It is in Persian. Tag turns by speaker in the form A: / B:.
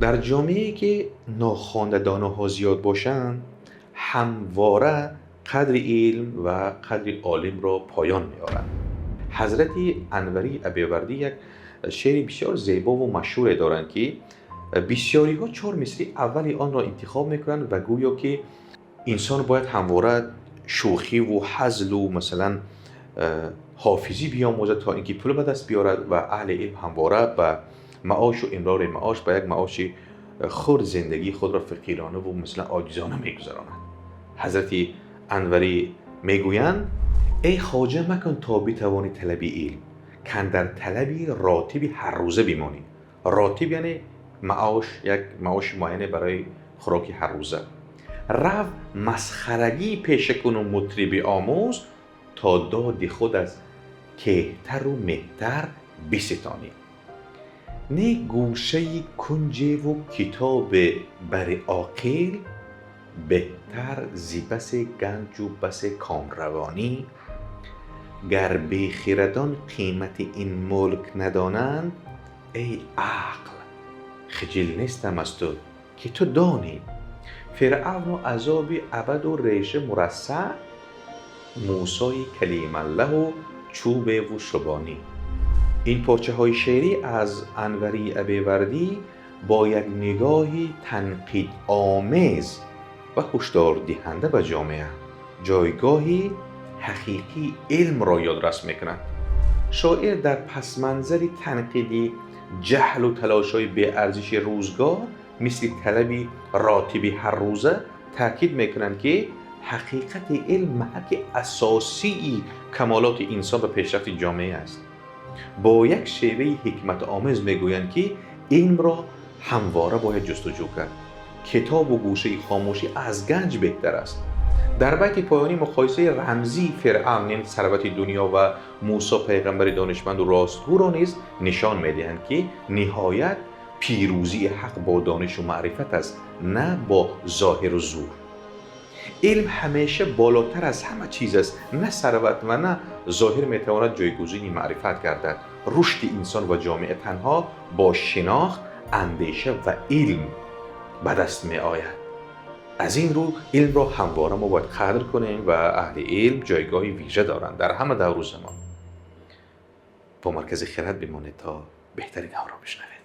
A: در جامعه‌ای که ناخوانده داناها زیاد باشند، همواره قدر علم و قدر عالم را پایان می‌آورند. حضرت انوری ابیوردی یک شعر بسیار زیبا و مشهور دارند که بسیاری ها 4 مصری اولی آن را انتخاب میکنند و گویا که انسان باید همواره شوخی و هزل و مثلا حافظی بیاموزد تا اینکه پول به دست بیارد و اهل علم همواره به معاش و امرار معاش به یک معاش خرد زندگی خود را فقیرانه و مثلا عاجزانه میگذراند. حضرت انوری میگویند ای خواجه مکن تا بتوانی طلبی علم، کاندر طلبی راتبی هر روزه بمانی. راتب یعنی معاش، یک معاش معینه برای خوراک هر روزه. رو مسخرگی پیشه کن و مطربی آموز، تا داد خود از کهتر و مهتر بستانی. نه گوشه کنج و کتاب بر عاقل، بهتر زی بس گنج و بس کامروانی. گر بی خردان قیمت این ملک ندانند، ای عقل خجل نیستم از تو که تو دانی. فرعون و عذاب ابد و ریشه مرصع، موسی کلیم الله و چوب و شبانی. این پارچه های شعری از انوری ابیوردی با یک نگاهی تنقید آمیز و هشدار دهنده به جامعه جایگاهی حقیقی علم را یادرس میکند. شاعر در پس منظری تنقیدی جهل و تلاش‌های بی‌ارزش روزگار مثل طلبی راتبی هر روزه تاکید میکنند که حقیقت علم محک اساسی کمالات انسان و پیشرفت جامعه است. با یک شیوه حکمت آمیز میگویند که علم را همواره باید جستجو کرد. کتاب و گوشه خاموشی از گنج بهتر است. در بیت پایانی مقایسه رمزی فرعون یعنی ثروت دنیا و موسی پیغمبر دانشمند و راستگو را نیز نشان میدهند که نهایت پیروزی حق با دانش و معرفت است، نه با ظاهر و زور. علم همیشه بالاتر از همه چیز است، نه ثروت و نه ظاهر میتواند جایگزین معرفت گردد. رشد انسان و جامعه تنها با شناخت، اندیشه و علم به دست می آید. از این رو علم را همواره ما باید قدر کنیم و اهل علم جایگاهی ویژه دارند در همه دور و زمان. با مرکز خرد بمانید تا بهترین ها را بشنوید.